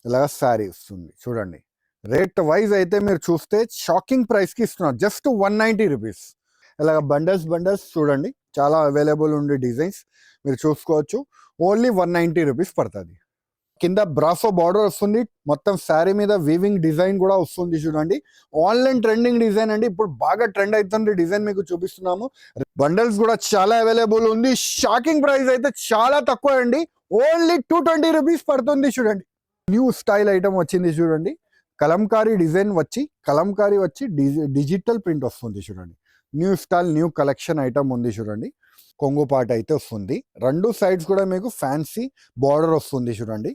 ఇలాగ శారీ వస్తుంది చూడండి. రేట్ వైజ్ అయితే మీరు చూస్తే షాకింగ్ ప్రైస్కి ఇస్తున్నారు, జస్ట్ 190 రూపీస్. ఇలాగ బండల్స్ బండల్స్ చూడండి, చాలా అవైలబుల్ ఉండే డిజైన్స్ మీరు చూసుకోవచ్చు. ఓన్లీ 190 రూపీస్ పడుతుంది. కింద బ్రాసో బార్డర్ వస్తుంది, మొత్తం శారీ మీద వీవింగ్ డిజైన్ కూడా వస్తుంది చూడండి. ఆన్లైన్ ట్రెండింగ్ డిజైన్ అండి, ఇప్పుడు బాగా ట్రెండ్ అవుతుంది డిజైన్ మీకు చూపిస్తున్నాము. బండల్స్ కూడా చాలా అవైలబుల్ ఉంది. షాకింగ్ ప్రైస్ అయితే చాలా తక్కువ అండి, ఓన్లీ 220 రూపీస్ పడుతుంది చూడండి. న్యూ స్టైల్ ఐటమ్ వచ్చింది చూడండి, కలంకారీ డిజైన్ కలంకారీ వచ్చి డిజిటల్ ప్రింట్ వస్తుంది చూడండి. New style new collection item ఉంది చూడండి. కొంగు పాట అయితే వస్తుంది, రెండు సైడ్స్ కూడా మీకు ఫ్యాన్సీ బార్డర్ వస్తుంది చూడండి.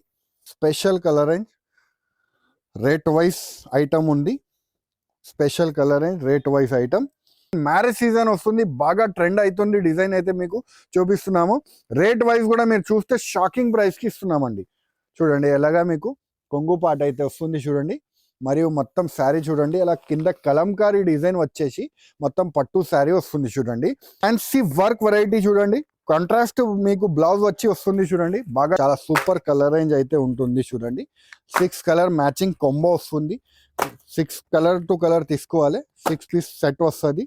Special colour and rate wise item ఉంది. Special colour and rate wise item. Marriage season వస్తుంది, బాగా ట్రెండ్ అవుతుంది డిజైన్ అయితే మీకు చూపిస్తున్నాము. రేట్ వైజ్ కూడా మీరు చూస్తే షాకింగ్ ప్రైస్కి ఇస్తున్నామండి చూడండి. ఎలాగా మీకు కొంగు పాట అయితే వస్తుంది చూడండి, మరియు మొత్తం శారీ చూడండి. అలా కింద కలంకారీ డిజైన్ వచ్చేసి మొత్తం పట్టు శారీ వస్తుంది చూడండి. ఫ్యాన్సీ వర్క్ వెరైటీ చూడండి, కాంట్రాస్ట్ మీకు బ్లౌజ్ వచ్చి వస్తుంది చూడండి. బాగా చాలా సూపర్ కలర్ రేంజ్ అయితే ఉంటుంది చూడండి. 6 కలర్ మ్యాచింగ్ కొంబో వస్తుంది. 6 కలర్ టు కలర్ తీసుకోవాలి, 6 పీస్ సెట్ వస్తుంది.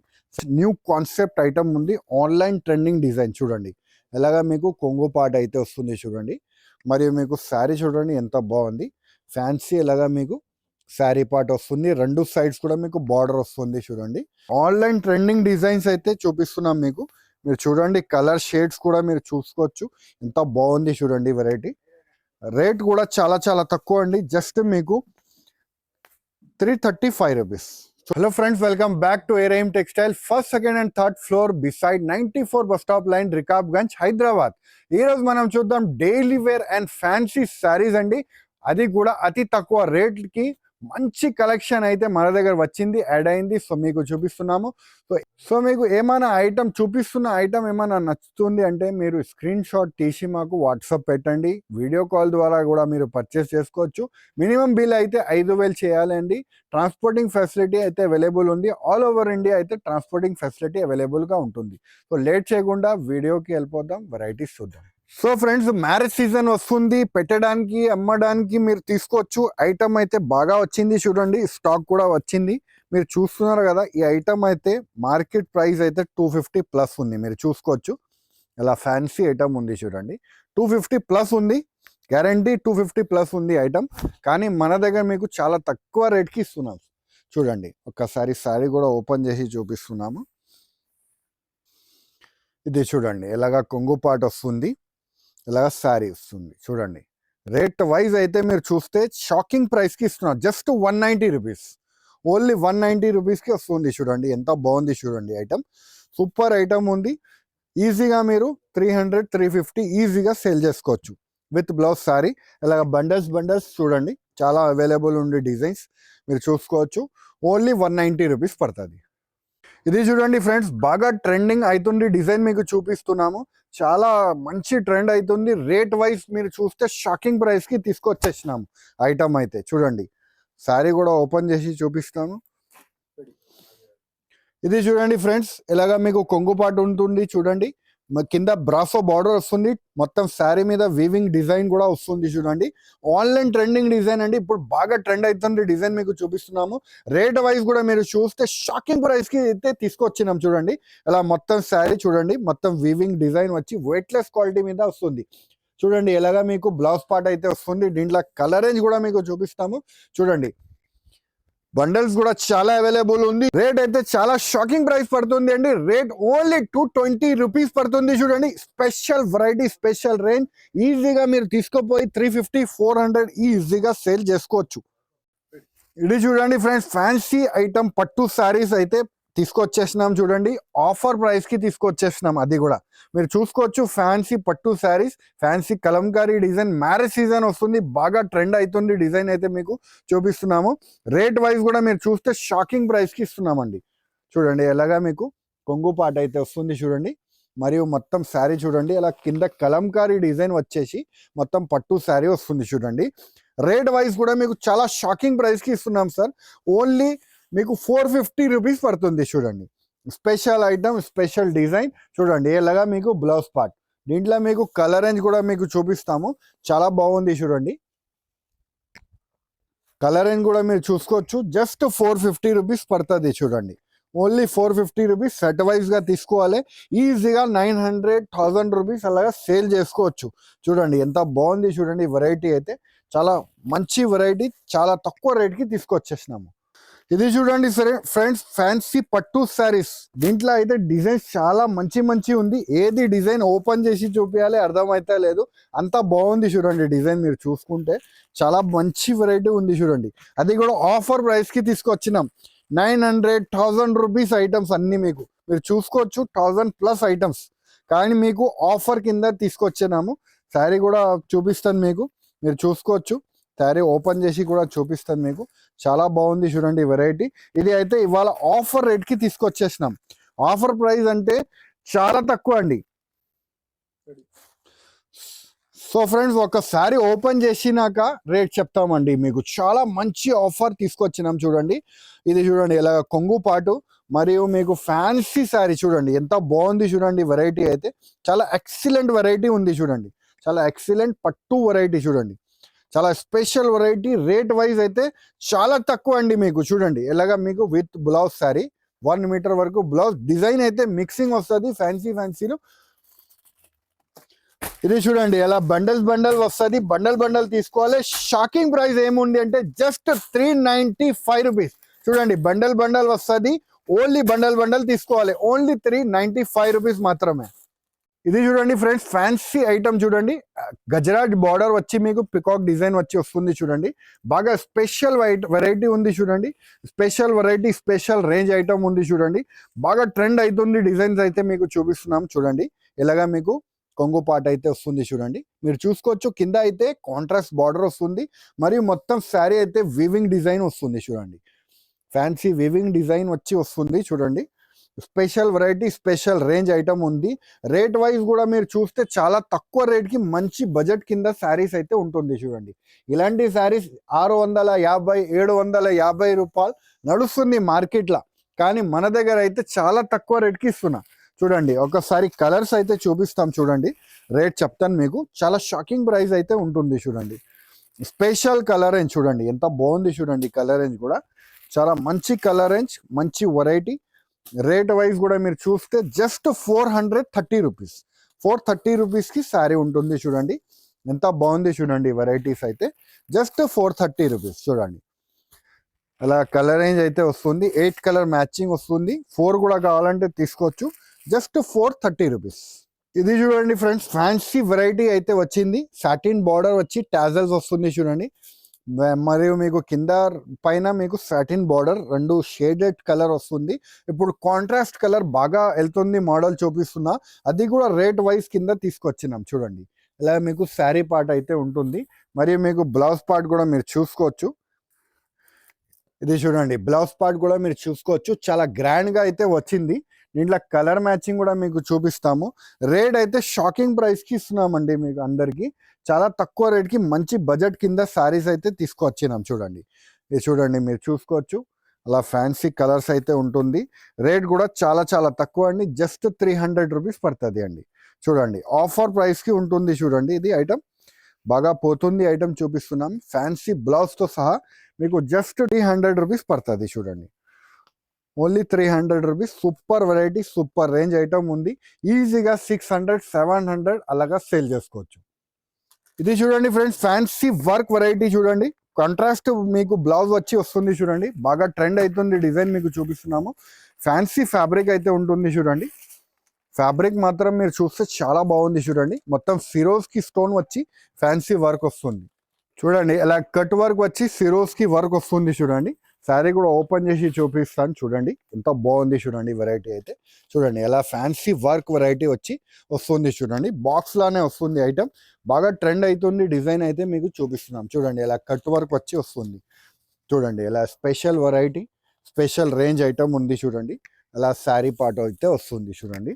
న్యూ కాన్సెప్ట్ ఐటమ్ ఉంది, ఆన్లైన్ ట్రెండింగ్ డిజైన్ చూడండి. ఎలాగా మీకు కొంగు పాట అయితే వస్తుంది చూడండి. మరియు మీకు శారీ చూడండి ఎంత బాగుంది, ఫ్యాన్సీ. ఎలాగా మీకు శారీ పార్ట్ వస్తుంది, రెండు సైడ్స్ కూడా మీకు బార్డర్ వస్తుంది చూడండి. ఆన్లైన్ ట్రెండింగ్ డిజైన్స్ అయితే చూపిస్తున్నాం మీకు. మీరు చూడండి కలర్ షేడ్స్ కూడా మీరు చూసుకోవచ్చు, ఎంత బాగుంది చూడండి వెరైటీ. రేట్ కూడా చాలా చాలా తక్కువ అండి, జస్ట్ మీకు 335 rupees. Hello friends, welcome back to Arime textile, first, second and third floor beside 94 bus stop line, Rikabganj, Hyderabad. ఈ రోజు మనం చూద్దాం daily wear and fancy sarees అండి, అది కూడా అతి తక్కువ రేట్కి. మంచి కలెక్షన్ అయితే మన దగ్గర వచ్చింది, యాడ్ అయింది. సో మీకు చూపిస్తున్నాము. సో మీకు ఏమైనా ఐటమ్ చూపిస్తున్న ఐటమ్ ఏమైనా నచ్చుతుంది అంటే మీరు స్క్రీన్ షాట్ తీసి మాకు వాట్సాప్ పెట్టండి. వీడియో కాల్ ద్వారా కూడా మీరు పర్చేస్ చేసుకోవచ్చు. మినిమం బిల్ అయితే 5,000 చేయాలండి. ట్రాన్స్పోర్టింగ్ ఫెసిలిటీ అయితే అవైలబుల్ ఉంది, ఆల్ ఓవర్ ఇండియా అయితే ట్రాన్స్పోర్టింగ్ ఫెసిలిటీ అవైలబుల్గా ఉంటుంది. సో లేట్ చేయకుండా వీడియోకి వెళ్ళిపోదాం, వెరైటీస్ చూద్దాం. సో ఫ్రెండ్స్, మ్యారేజ్ సీజన్ వస్తుంది, పెట్టడానికి అమ్మడానికి మీరు తీసుకోవచ్చు. ఐటమ్ అయితే బాగా వచ్చింది చూడండి, స్టాక్ కూడా వచ్చింది. మీరు చూస్తున్నారు కదా, ఈ ఐటమ్ అయితే మార్కెట్ ప్రైస్ అయితే 250 ప్లస్ ఉంది, మీరు చూసుకోవచ్చు. ఇలా ఫ్యాన్సీ ఐటమ్ ఉంది చూడండి, 250 ప్లస్ ఉంది, గ్యారంటీ 250 ప్లస్ ఉంది ఐటమ్. కానీ మన దగ్గర మీకు చాలా తక్కువ రేట్కి ఇస్తున్నాం చూడండి. ఒక్కసారి శారీ కూడా ఓపెన్ చేసి చూపిస్తున్నాము. ఇది చూడండి, ఎలాగా కొంగు పాట వస్తుంది, ఇలాగ శారీ వస్తుంది చూడండి. రేట్ వైజ్ అయితే మీరు చూస్తే షాకింగ్ ప్రైస్కి ఇస్తున్నారు, జస్ట్ 190 రూపీస్. ఓన్లీ 190 రూపీస్కి వస్తుంది చూడండి. ఎంత బాగుంది చూడండి ఐటమ్, సూపర్ ఐటమ్ ఉంది. ఈజీగా మీరు 300, 350 ఈజీగా సేల్ చేసుకోవచ్చు విత్ బ్లౌజ్ శారీ. ఇలాగ బండల్స్ బండల్స్ చూడండి, చాలా అవైలబుల్ ఉండే డిజైన్స్ మీరు చూసుకోవచ్చు. ఓన్లీ 190 రూపీస్ పడుతుంది. ఇది చూడండి ఫ్రెండ్స్, బాగా ట్రెండింగ్ అవుతుంది డిజైన్ మీకు చూపిస్తున్నాము. చాలా మంచి ట్రెండ్ అవుతుంది. రేట్ వైజ్ మీరు చూస్తే షాకింగ్ ప్రైస్కి తీసుకొచ్చేసినాము ఐటమ్ అయితే చూడండి. శారీ కూడా ఓపెన్ చేసి చూపిస్తాను. ఇది చూడండి ఫ్రెండ్స్, ఇలాగా మీకు కొంగుపాటు ఉంటుంది చూడండి. కింద బ్రాసో బార్డర్ వస్తుంది, మొత్తం శారీ మీద వీవింగ్ డిజైన్ కూడా వస్తుంది చూడండి. ఆన్లైన్ ట్రెండింగ్ డిజైన్ అండి, ఇప్పుడు బాగా ట్రెండ్ అవుతుంది డిజైన్ మీకు చూపిస్తున్నాము. రేట్ వైజ్ కూడా మీరు చూస్తే షాకింగ్ ప్రైస్కి అయితే తీసుకొచ్చినాం చూడండి. ఇలా మొత్తం శారీ చూడండి, మొత్తం వీవింగ్ డిజైన్ వచ్చి వెయిట్లెస్ క్వాలిటీ మీద వస్తుంది చూడండి. ఎలాగా మీకు బ్లౌజ్ పార్ట్ అయితే వస్తుంది. దీంట్లో కలర్ రేంజ్ కూడా మీకు చూపిస్తాము చూడండి. బండల్స్ కూడా చాలా అవైలబుల్ ఉంది. రేట్ అయితే చాలా షాకింగ్ ప్రైస్ పడుతుంది అండి. రేట్ ఓన్లీ 220 రూపీస్ పడుతుంది చూడండి. Special variety, special range. ఈజీగా మీరు తీసుకుపోయి 350, 400 ఈజీగా సేల్ చేసుకోవచ్చు. ఇది చూడండి ఫ్రెండ్స్, ఫ్యాన్సీ ఐటమ్ పట్టు శారీస్ అయితే తీసుకొచ్చేసినాం చూడండి. ఆఫర్ ప్రైస్కి తీసుకొచ్చేసినాం, అది కూడా మీరు చూసుకోవచ్చు. ఫ్యాన్సీ పట్టు saris, fancy Kalamkari design. Marriage season వస్తుంది, బాగా ట్రెండ్ అవుతుంది డిజైన్ అయితే మీకు చూపిస్తున్నాము. రేట్ వైజ్ కూడా మీరు చూస్తే షాకింగ్ ప్రైస్కి ఇస్తున్నామండి చూడండి. ఎలాగా మీకు కొంగు పాట అయితే వస్తుంది చూడండి, మరియు మొత్తం శారీ చూడండి. అలా కింద కలంకారీ డిజైన్ వచ్చేసి మొత్తం పట్టు శారీ వస్తుంది చూడండి. రేట్ వైజ్ కూడా మీకు చాలా షాకింగ్ ప్రైస్కి ఇస్తున్నాం సార్. ఓన్లీ మీకు 450 రూపీస్ పడుతుంది చూడండి. స్పెషల్ ఐటమ్, స్పెషల్ డిజైన్ చూడండి. ఇలాగా మీకు బ్లౌజ్ పార్ట్, దీంట్లో మీకు కలర్ రేంజ్ కూడా మీకు చూపిస్తాము. చాలా బాగుంది చూడండి. కలర్ రేంజ్ కూడా మీరు చూసుకోవచ్చు. జస్ట్ 450 రూపీస్ పడుతుంది చూడండి. Only 450 rupees. సెట్ వైజ్గా తీసుకోవాలి. ఈజీగా 900-1000 రూపీస్ అలాగా సేల్ చేసుకోవచ్చు. చూడండి ఎంత బాగుంది చూడండి. వెరైటీ అయితే చాలా మంచి వెరైటీ, చాలా తక్కువ రేట్కి తీసుకొచ్చేసినాము. ఇది చూడండి సరే ఫ్రెండ్స్, ఫ్యాన్సీ పట్టు శారీస్. దీంట్లో అయితే డిజైన్స్ చాలా మంచి ఉంది. ఏది డిజైన్ ఓపెన్ చేసి చూపించాలి అర్థమైతే లేదు, అంత బాగుంది చూడండి. డిజైన్ మీరు చూసుకుంటే చాలా మంచి వెరైటీ ఉంది చూడండి. అది కూడా ఆఫర్ ప్రైస్కి తీసుకొచ్చినాం. 900-1000 రూపీస్ ఐటమ్స్ అన్నీ మీరు చూసుకోవచ్చు. 1000+ ఐటమ్స్ కానీ మీకు ఆఫర్ కింద తీసుకొచ్చినాము. శారీ కూడా చూపిస్తాను మీరు చూసుకోవచ్చు. శారీ ఓపెన్ చేసి కూడా చూపిస్తాను మీకు. చాలా బాగుంది చూడండి వెరైటీ. ఇది అయితే ఇవాళ ఆఫర్ రేట్కి తీసుకొచ్చేసినాం. ఆఫర్ ప్రైస్ అంటే చాలా తక్కువ అండి. సో ఫ్రెండ్స్, ఒకసారి ఓపెన్ చేసినాక రేట్ చెప్తామండి మీకు. చాలా మంచి ఆఫర్ తీసుకొచ్చినాం చూడండి. ఇది చూడండి ఇలా కొంగు పాటు మరియు మీకు ఫ్యాన్సీ శారీ చూడండి ఎంత బాగుంది చూడండి. వెరైటీ అయితే చాలా ఎక్సలెంట్ వెరైటీ ఉంది చూడండి. చాలా ఎక్సలెంట్ పట్టు వెరైటీ చూడండి. చాలా స్పెషల్ వెరైటీ. రేట్ వైజ్ అయితే చాలా తక్కువ అండి మీకు. చూడండి ఇలాగా మీకు విత్ బ్లౌజ్ శారీ 1 మీటర్ వరకు బ్లౌజ్. డిజైన్ అయితే మిక్సింగ్ వస్తుంది ఫ్యాన్సీలో. ఇది చూడండి ఎలా బండల్ వస్తుంది. బండల్ తీసుకోవాలి. షాకింగ్ ప్రైస్ ఏముంది అంటే జస్ట్ 395 రూపీస్. చూడండి బండల్ వస్తుంది. ఓన్లీ బండల్ తీసుకోవాలి. ఓన్లీ 395 రూపీస్ మాత్రమే. ఇది చూడండి ఫ్రెండ్స్, ఫ్యాన్సీ ఐటమ్ చూడండి. గజరాజ్ బార్డర్ వచ్చి మీకు పికాక్ డిజైన్ వచ్చి వస్తుంది చూడండి. బాగా స్పెషల్ వెరైటీ ఉంది చూడండి. Special variety, special range item ఉంది చూడండి. బాగా ట్రెండ్ అవుతుంది. డిజైన్స్ అయితే మీకు చూపిస్తున్నాం చూడండి. ఇలాగా మీకు కొంగు పాట అయితే వస్తుంది చూడండి. మీరు చూసుకోవచ్చు. కింద అయితే కాంట్రాస్ట్ బార్డర్ వస్తుంది. మరియు మొత్తం శారీ అయితే వీవింగ్ డిజైన్ వస్తుంది చూడండి. ఫ్యాన్సీ వీవింగ్ డిజైన్ వచ్చి వస్తుంది చూడండి. Special variety, special range item ఉంది. రేట్ వైజ్ కూడా మీరు చూస్తే చాలా తక్కువ రేట్కి మంచి బడ్జెట్ కింద శారీస్ అయితే ఉంటుంది చూడండి. ఇలాంటి శారీస్ 650-750 రూపాయలు నడుస్తుంది మార్కెట్లో. కానీ మన దగ్గర అయితే చాలా తక్కువ రేట్కి ఇస్తున్నా చూడండి. ఒకసారి కలర్స్ అయితే చూపిస్తాం చూడండి. రేట్ చెప్తాను మీకు. చాలా షాకింగ్ ప్రైస్ అయితే ఉంటుంది చూడండి. స్పెషల్ కలర్ రేంజ్ చూడండి ఎంత బాగుంది చూడండి. కలర్ రేంజ్ కూడా చాలా మంచి కలర్ రేంజ్, మంచి వెరైటీ. రేట్ వైజ్ కూడా మీరు చూస్తే జస్ట్ 430 రూపీస్. 430 రూపీస్కి శారీ ఉంటుంది చూడండి. ఎంత బాగుంది చూడండి. వెరైటీస్ అయితే జస్ట్ 430 రూపీస్ చూడండి. అలా కలర్ రేంజ్ అయితే వస్తుంది. 8 కలర్ మ్యాచింగ్ వస్తుంది. 4 కూడా కావాలంటే తీసుకోవచ్చు. Just 430 rupees. ఇది చూడండి ఫ్రెండ్స్, ఫ్యాన్సీ వెరైటీ అయితే వచ్చింది. సాటిన్ బార్డర్ వచ్చి టాజల్స్ వస్తుంది చూడండి. మరియు మీకు కింద పైన మీకు సాటిన్ బార్డర్, 2 షేడెడ్ కలర్ వస్తుంది. ఇప్పుడు కాంట్రాస్ట్ కలర్ బాగా వెళ్తుంది మోడల్ చూపిస్తున్నా. అది కూడా రేట్ వైజ్ కింద తీసుకొచ్చినాం చూడండి. ఇలా మీకు శారీ పార్ట్ అయితే ఉంటుంది. మరియు మీకు బ్లౌజ్ పార్ట్ కూడా మీరు చూసుకోవచ్చు. ఇది చూడండి బ్లౌజ్ పార్ట్ కూడా మీరు చూసుకోవచ్చు. చాలా గ్రాండ్గా అయితే వచ్చింది. దీంట్లో కలర్ మ్యాచింగ్ కూడా మీకు చూపిస్తాము. రేట్ అయితే షాకింగ్ ప్రైస్కి ఇస్తున్నామండి మీకు అందరికీ. చాలా తక్కువ రేట్కి మంచి బడ్జెట్ కింద శారీస్ అయితే తీసుకొచ్చినాం చూడండి. ఇది చూడండి మీరు చూసుకోవచ్చు. అలా ఫ్యాన్సీ కలర్స్ అయితే ఉంటుంది. రేట్ కూడా చాలా తక్కువ అండి. జస్ట్ 300 రూపీస్ పడుతుంది అండి. చూడండి ఆఫర్ ప్రైస్కి ఉంటుంది చూడండి. ఇది ఐటమ్ బాగా పోతుంది ఐటమ్ చూపిస్తున్నాం. ఫ్యాన్సీ బ్లౌజ్తో సహా మీకు జస్ట్ 300 రూపీస్ పడుతుంది చూడండి. Only 300 rupees. Super variety, super range item ఉంది. ఈజీగా 600-700 అలాగా సేల్ చేసుకోవచ్చు. ఇది చూడండి ఫ్రెండ్స్, ఫ్యాన్సీ వర్క్ వెరైటీ చూడండి. కాంట్రాస్ట్ మీకు బ్లౌజ్ వచ్చి వస్తుంది చూడండి. బాగా ట్రెండ్ అవుతుంది డిజైన్ మీకు చూపిస్తున్నాము. ఫ్యాన్సీ ఫ్యాబ్రిక్ అయితే ఉంటుంది చూడండి. ఫ్యాబ్రిక్ మాత్రం మీరు చూస్తే చాలా బాగుంది చూడండి. మొత్తం ఫిరోజ్కి స్టోన్ వచ్చి ఫ్యాన్సీ వర్క్ వస్తుంది చూడండి. ఇలా కట్ వర్క్ వచ్చి ఫిరోజ్కి వర్క్ వస్తుంది చూడండి. శారీ కూడా ఓపెన్ చేసి చూపిస్తాను చూడండి. ఎంత బాగుంది చూడండి వెరైటీ అయితే. చూడండి ఎలా ఫ్యాన్సీ వర్క్ వెరైటీ వచ్చి వస్తుంది చూడండి. బాక్స్ లానే వస్తుంది ఐటమ్. బాగా ట్రెండ్ అవుతుంది డిజైన్ అయితే మీకు చూపిస్తున్నాం చూడండి. ఎలా కట్ వర్క్ వచ్చి వస్తుంది చూడండి. ఎలా special variety, special range item ఉంది చూడండి. అలా శారీ పార్ట్ అయితే వస్తుంది చూడండి.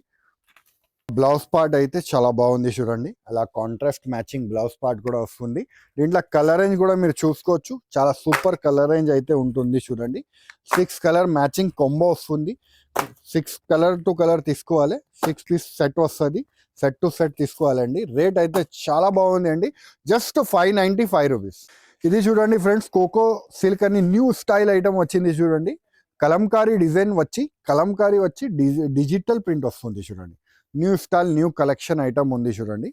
బ్లౌజ్ పార్ట్ అయితే చాలా బాగుంది చూడండి. అలా కాంట్రాస్ట్ మ్యాచింగ్ బ్లౌజ్ పార్ట్ కూడా వస్తుంది. దీంట్లో కలర్ రేంజ్ కూడా మీరు చూసుకోవచ్చు. చాలా సూపర్ కలర్ రేంజ్ అయితే ఉంటుంది చూడండి. 6 కలర్ మ్యాచింగ్ కాంబో వస్తుంది. 6 కలర్ టు కలర్ తీసుకోవాలి. 6 పీస్ సెట్ వస్తుంది. సెట్ టు సెట్ తీసుకోవాలండి. రేట్ అయితే చాలా బాగుంది అండి. Just 595 rupees. ఇది చూడండి ఫ్రెండ్స్, కోకో సిల్క్ అని న్యూ స్టైల్ ఐటమ్ వచ్చింది చూడండి. కలంకారీ డిజైన్ వచ్చి, కలంకారీ వచ్చి డిజిటల్ ప్రింట్ వస్తుంది చూడండి. New style new collection item ఉంది చూడండి.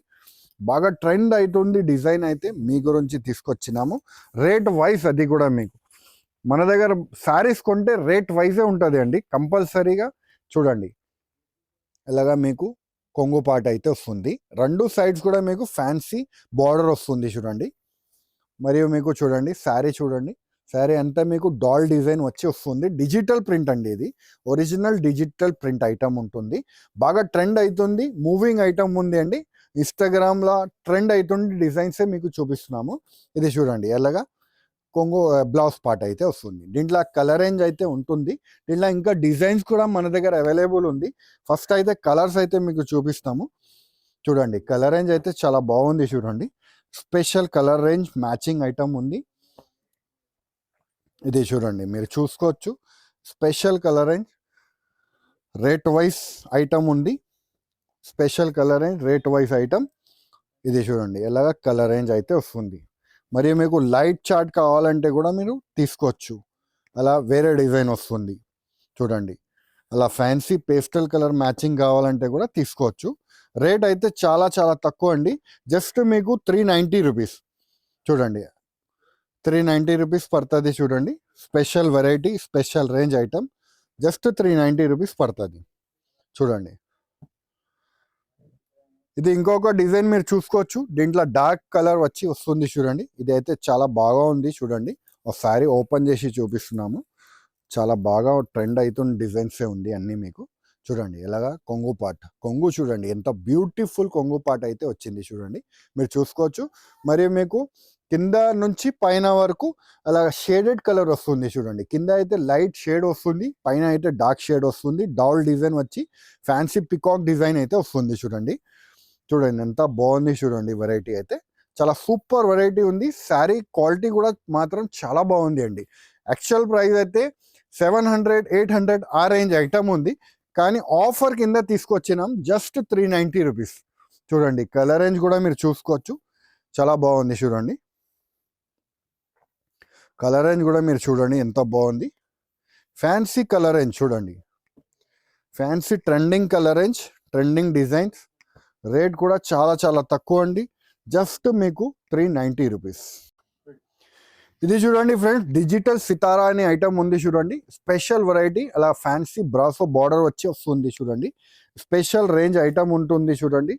బాగా ట్రెండ్ అవుతుంది డిజైన్ అయితే, మీ గురించి తీసుకొచ్చినాము. రేట్ వైజ్ అది కూడా మీకు మన దగ్గర శారీస్ కొంటే రేట్ వైజే ఉంటుంది అండి కంపల్సరీగా. చూడండి ఇలాగా మీకు కొంగు పాట అయితే వస్తుంది. రెండు సైడ్స్ కూడా మీకు ఫ్యాన్సీ బార్డర్ వస్తుంది చూడండి. మరియు మీకు చూడండి శారీ చూడండి, శారీ అంతా మీకు డాల్ డిజైన్ వచ్చి వస్తుంది. డిజిటల్ ప్రింట్ అండి, ఇది ఒరిజినల్ డిజిటల్ ప్రింట్ ఐటమ్ ఉంటుంది. బాగా ట్రెండ్ అవుతుంది, మూవింగ్ ఐటమ్ ఉంది అండి. ఇన్స్టాగ్రామ్లో ట్రెండ్ అవుతుంది డిజైన్సే మీకు చూపిస్తున్నాము. ఇది చూడండి ఎలాగా కొంగు బ్లౌజ్ పార్ట్ అయితే వస్తుంది. దీంట్లో కలర్ రేంజ్ అయితే ఉంటుంది. దీంట్లో ఇంకా డిజైన్స్ కూడా మన దగ్గర అవైలబుల్ ఉంది. ఫస్ట్ అయితే కలర్స్ అయితే మీకు చూపిస్తాము చూడండి. కలర్ రేంజ్ అయితే చాలా బాగుంది చూడండి. Special colour range matching item ఉంది. ఇది చూడండి మీరు చూసుకోవచ్చు. Special colour range rate wise item ఉంది. Special colour range rate wise item. ఇది చూడండి ఎలాగ కలర్ రేంజ్ అయితే వస్తుంది. మరియు మీకు లైట్ చార్ట్ కావాలంటే కూడా మీరు తీసుకోవచ్చు. అలా వేరే డిజైన్ వస్తుంది చూడండి. అలా ఫ్యాన్సీ పేస్టల్ కలర్ మ్యాచింగ్ కావాలంటే కూడా తీసుకోవచ్చు. రేట్ అయితే చాలా చాలా తక్కువ అండి. జస్ట్ మీకు 390 రూపీస్ చూడండి. 390 రూపీస్ పడుతుంది చూడండి. Special variety special range item just 390 rupees పడుతుంది చూడండి. ఇది ఇంకొక డిజైన్ మీరు చూసుకోవచ్చు. దీంట్లో డార్క్ కలర్ వచ్చి వస్తుంది చూడండి. ఇది అయితే చాలా బాగా ఉంది చూడండి. ఒకసారి ఓపెన్ చేసి చూపిస్తున్నాము. చాలా బాగా ట్రెండ్ అవుతున్న డిజైన్సే ఉంది అన్నీ మీకు చూడండి. ఎలాగా కొంగు పాట్, కొంగు చూడండి ఎంత బ్యూటిఫుల్ కొంగు పాట్ అయితే వచ్చింది చూడండి. మీరు చూసుకోవచ్చు. మరియు మీకు కింద నుంచి పైన వరకు అలా షేడెడ్ కలర్ వస్తుంది చూడండి. కింద అయితే లైట్ షేడ్ వస్తుంది, పైన అయితే డార్క్ షేడ్ వస్తుంది. డౌల్ డిజైన్ వచ్చి ఫ్యాన్సీ పికాక్ డిజైన్ అయితే వస్తుంది చూడండి. చూడండి ఎంత బాగుంది చూడండి. వెరైటీ అయితే చాలా సూపర్ వెరైటీ ఉంది. శారీ క్వాలిటీ కూడా మాత్రం చాలా బాగుంది అండి. యాక్చువల్ ప్రైస్ అయితే 700, 800 ఆ రేంజ్ ఐటమ్ ఉంది. కానీ ఆఫర్ కింద తీసుకొచ్చినాం జస్ట్ 390 రూపీస్ చూడండి. కలర్ రేంజ్ కూడా మీరు చూసుకోవచ్చు. చాలా బాగుంది చూడండి. కలర్ రేంజ్ కూడా మీరు చూడండి ఎంత బాగుంది. ఫ్యాన్సీ కలర్ రేంజ్ చూడండి. Fancy trending colour range, trending designs. Rate కూడా చాలా చాలా తక్కువ అండి. జస్ట్ మీకు 390 రూపీస్. ఇది చూడండి ఫ్రెండ్స్, డిజిటల్ సితారా అనే ఐటమ్ ఉంది చూడండి. స్పెషల్ వెరైటీ అలా ఫ్యాన్సీ బ్రాసో బార్డర్ వచ్చి వస్తుంది చూడండి. స్పెషల్ రేంజ్ ఐటమ్ ఉంటుంది చూడండి.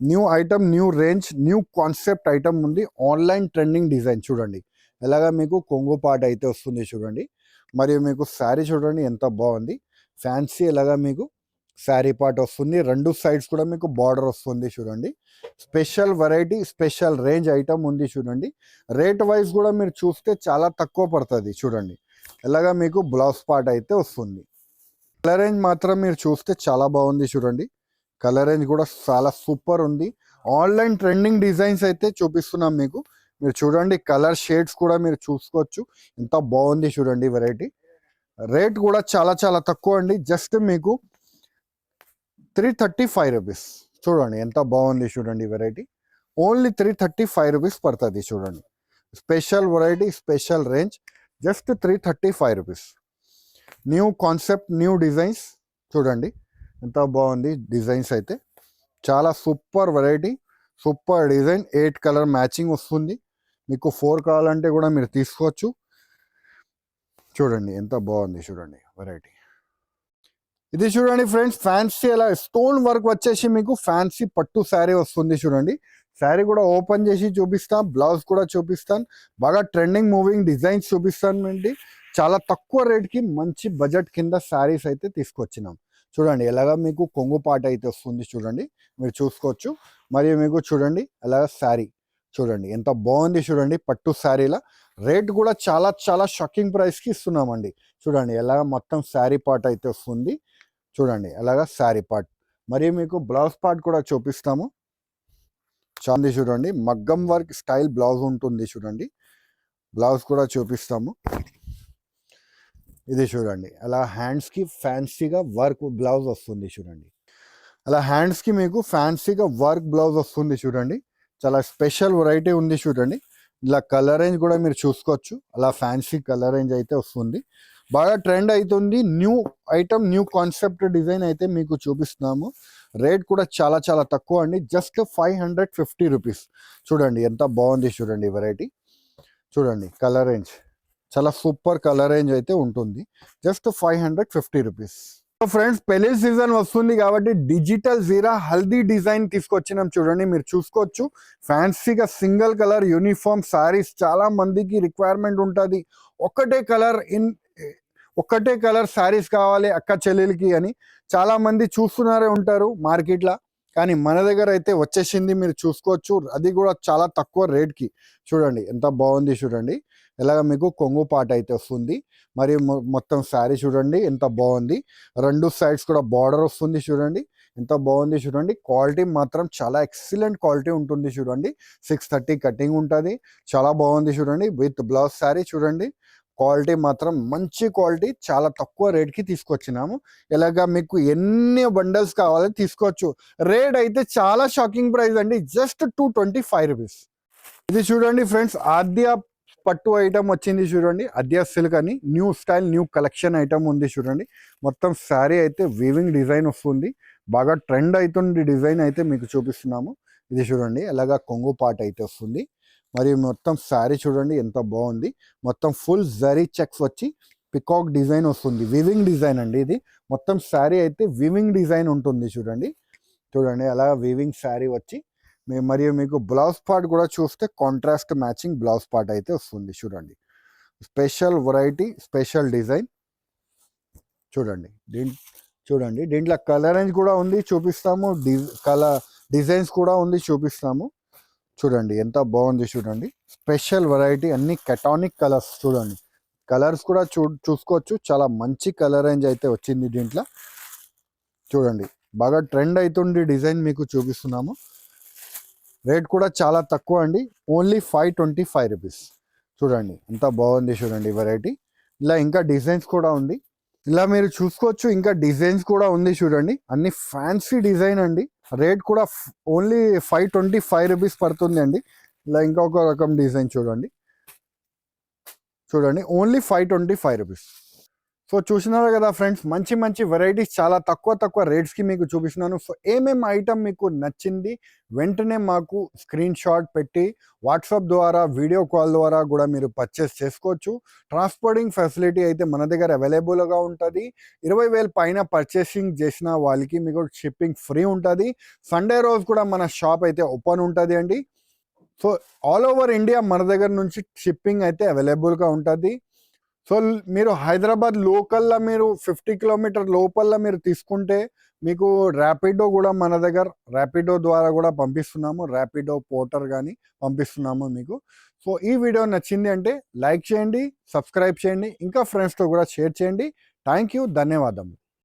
New item, new range, new concept item ఉంది. ఆన్లైన్ ట్రెండింగ్ డిజైన్ చూడండి. ఎలాగా మీకు కొంగు పాట అయితే వస్తుంది చూడండి. మరియు మీకు శారీ చూడండి ఎంత బాగుంది. ఫ్యాన్సీ ఎలాగా మీకు శారీ పార్ట్ వస్తుంది. రెండు సైడ్స్ కూడా మీకు బార్డర్ వస్తుంది చూడండి. Special variety special range item ఉంది చూడండి. రేట్ వైజ్ కూడా మీరు చూస్తే చాలా తక్కువ పడుతుంది చూడండి. ఎలాగా మీకు బ్లౌజ్ పార్ట్ అయితే వస్తుంది. కలర్ రేంజ్ మాత్రం మీరు చూస్తే చాలా బాగుంది చూడండి. కలర్ రేంజ్ కూడా చాలా సూపర్ ఉంది. ఆన్లైన్ ట్రెండింగ్ డిజైన్స్ అయితే చూపిస్తున్నాం మీకు. మీరు చూడండి కలర్ షేడ్స్ కూడా మీరు చూసుకోవచ్చు. ఎంత బాగుంది చూడండి వెరైటీ. రేట్ కూడా చాలా చాలా తక్కువ అండి. జస్ట్ మీకు 335 రూపీస్ చూడండి. ఎంత బాగుంది చూడండి వెరైటీ. ఓన్లీ 335 రూపీస్ పడుతుంది చూడండి. Special variety special range just 335 rupees. New concept new designs చూడండి. ఎంత బాగుంది డిజైన్స్ అయితే. చాలా super variety super design. 8 colour matching వస్తుంది. మీకు 4 కావాలంటే కూడా మీరు తీసుకోవచ్చు. చూడండి ఎంత బాగుంది చూడండి వెరైటీ. ఇది చూడండి ఫ్రెండ్స్, ఫ్యాన్సీ అలా స్టోన్ వర్క్ వచ్చేసి మీకు ఫ్యాన్సీ పట్టు శారీ వస్తుంది చూడండి. శారీ కూడా ఓపెన్ చేసి చూపిస్తాం, బ్లౌజ్ కూడా చూపిస్తాను. బాగా ట్రెండింగ్ మూవింగ్ డిజైన్స్ చూపిస్తాను అండి. చాలా తక్కువ రేట్కి మంచి బడ్జెట్ కింద శారీస్ అయితే తీసుకొచ్చినాం చూడండి. ఎలాగా మీకు కొంగు పాట అయితే వస్తుంది చూడండి. మీరు చూసుకోవచ్చు. మరియు మీకు చూడండి అలాగ శారీ చూడండి ఎంత బాగుంది చూడండి. పట్టు శారీలా రేట్ కూడా చాలా చాలా షాకింగ్ ప్రైస్కి ఇస్తున్నామండి చూడండి. ఎలాగ మొత్తం శారీ పార్ట్ అయితే వస్తుంది చూడండి. అలాగా శారీ పార్ట్. మరియు మీకు బ్లౌజ్ పార్ట్ కూడా చూపిస్తాము. చాంది చూడండి. మగ్గం వర్క్ స్టైల్ బ్లౌజ్ ఉంటుంది చూడండి. బ్లౌజ్ కూడా చూపిస్తాము. ఇది చూడండి అలా హ్యాండ్స్కి ఫ్యాన్సీగా వర్క్ బ్లౌజ్ వస్తుంది చూడండి. అలా హ్యాండ్స్కి మీకు ఫ్యాన్సీగా వర్క్ బ్లౌజ్ వస్తుంది చూడండి. చాలా స్పెషల్ వెరైటీ ఉంది చూడండి. ఇలా కలర్ రేంజ్ కూడా మీరు చూసుకోవచ్చు, అలా ఫ్యాన్సీ కలర్ రేంజ్ అయితే వస్తుంది. బాగా ట్రెండ్ అవుతుంది. New item, new concept design అయితే మీకు చూపిస్తున్నాము. రేట్ కూడా చాలా చాలా తక్కువ అండి, జస్ట్ 550 రూపీస్. చూడండి ఎంత బాగుంది, చూడండి వెరైటీ, చూడండి కలర్ రేంజ్ చాలా సూపర్ కలర్ రేంజ్ అయితే ఉంటుంది, జస్ట్ 550 రూపీస్. ఫ్రెండ్స్, పెళ్లి సీజన్ వస్తుంది కాబట్టి డిజిటల్ జీరా హల్దీ డిజైన్ తీసుకొచ్చినాం. చూడండి మీరు చూసుకోవచ్చు, ఫ్యాన్సీగా సింగిల్ కలర్ యూనిఫామ్ సారీస్ చాలా మందికి రిక్వైర్మెంట్ ఉంటుంది. ఒక్కటే కలర్ శారీస్ కావాలి అక్క చెల్లెలకి అని చాలా మంది చూస్తున్నారే ఉంటారు మార్కెట్లో. కానీ మన దగ్గర అయితే వచ్చేసింది, మీరు చూసుకోవచ్చు, అది కూడా చాలా తక్కువ రేట్కి. చూడండి ఎంత బాగుంది, చూడండి ఎలాగ మీకు కొంగు పాట అయితే వస్తుంది, మరియు మొత్తం శారీ చూడండి ఎంత బాగుంది. రెండు సైడ్స్ కూడా బార్డర్ వస్తుంది, చూడండి ఎంత బాగుంది. చూడండి క్వాలిటీ మాత్రం చాలా ఎక్సలెంట్ క్వాలిటీ ఉంటుంది. చూడండి 630 కటింగ్ ఉంటుంది, చాలా బాగుంది. చూడండి విత్ బ్లౌజ్ శారీ, చూడండి క్వాలిటీ మాత్రం మంచి క్వాలిటీ, చాలా తక్కువ రేట్కి తీసుకొచ్చినాము. ఇలాగా మీకు ఎన్ని బండల్స్ కావాలో తీసుకోవచ్చు. రేట్ అయితే చాలా షాకింగ్ ప్రైస్ అండి, జస్ట్ 225 రూపీస్. ఇది చూడండి ఫ్రెండ్స్, ఆద్య పట్టు ఐటమ్ వచ్చింది. చూడండి ఆద్య సిల్క్ అని new style, new collection item ఉంది. చూడండి మొత్తం శారీ అయితే వీవింగ్ డిజైన్ వస్తుంది, బాగా ట్రెండ్ అవుతుంది డిజైన్ అయితే మీకు చూపిస్తున్నాము. ఇది చూడండి ఎలాగా కొంగు పాట అయితే వస్తుంది, మరియు మొత్తం శారీ చూడండి ఎంత బాగుంది. మొత్తం ఫుల్ జరీ చెక్స్ వచ్చి పికాక్ డిజైన్ వస్తుంది, వివింగ్ డిజైన్ అండి ఇది. మొత్తం శారీ అయితే వివింగ్ డిజైన్ ఉంటుంది. చూడండి చూడండి అలా వివింగ్ శారీ వచ్చి మరియు మీకు బ్లౌజ్ పార్ట్ కూడా చూస్తే కాంట్రాస్ట్ మ్యాచింగ్ బ్లౌజ్ పార్ట్ అయితే వస్తుంది. చూడండి స్పెషల్ వెరైటీ, స్పెషల్ డిజైన్. చూడండి చూడండి దీంట్లో కలర్ రేంజ్ కూడా ఉంది, చూపిస్తాము. డిజైన్స్ కూడా ఉంది, చూపిస్తాము. చూడండి ఎంత బాగుంది, చూడండి స్పెషల్ వెరైటీ, అన్ని కెటానిక్ కలర్స్. చూడండి కలర్స్ కూడా చూసుకోవచ్చు, చాలా మంచి కలర్ రేంజ్ అయితే వచ్చింది దీంట్లో. చూడండి బాగా ట్రెండ్ అవుతుంది డిజైన్ మీకు చూపిస్తున్నాము. రేట్ కూడా చాలా తక్కువ అండి, ఓన్లీ 525 రూపీస్. చూడండి ఎంత బాగుంది, చూడండి వెరైటీ. ఇలా ఇంకా డిజైన్స్ కూడా ఉంది, ఇలా మీరు చూసుకోవచ్చు, ఇంకా డిజైన్స్ కూడా ఉంది. చూడండి అన్ని ఫ్యాన్సీ డిజైన్ అండి. రేట్ కూడా ఓన్లీ 525 రూపీస్ పడుతుంది అండి. ఇలా ఇంకొక రకం డిజైన్ చూడండి, చూడండి ఓన్లీ 525 రూపీస్. సో చూసినారు కదా ఫ్రెండ్స్, మంచి మంచి వెరైటీస్ చాలా తక్కువ రేట్స్కి మీకు చూపిస్తున్నాను. సో ఏమేమి ఐటమ్ మీకు నచ్చింది వెంటనే మాకు స్క్రీన్ షాట్ పెట్టి వాట్సాప్ ద్వారా, వీడియో కాల్ ద్వారా కూడా మీరు పర్చేస్ చేసుకోవచ్చు. ట్రాన్స్పోర్టింగ్ ఫెసిలిటీ అయితే మన దగ్గర అవైలబుల్గా ఉంటుంది. 20,000 పైన పర్చేసింగ్ చేసిన వాళ్ళకి మీకు షిప్పింగ్ ఫ్రీ ఉంటుంది. సండే రోజు కూడా మన షాప్ అయితే ఓపెన్ ఉంటుంది అండి. సో ఆల్ ఓవర్ ఇండియా మన దగ్గర నుంచి షిప్పింగ్ అయితే అవైలబుల్గా ఉంటుంది. సో మీరు హైదరాబాద్ లోకల్లో మీరు 50 కిలోమీటర్ లోపల మీరు తీసుకుంటే మీకు ర్యాపిడో కూడా మన దగ్గర, ర్యాపిడో ద్వారా కూడా పంపిస్తున్నాము, ర్యాపిడో పోర్టర్ కానీ పంపిస్తున్నాము మీకు. సో ఈ వీడియో నచ్చింది అంటే లైక్ చేయండి, సబ్స్క్రైబ్ చేయండి, ఇంకా ఫ్రెండ్స్తో కూడా షేర్ చేయండి. థ్యాంక్ యూ, ధన్యవాదములు.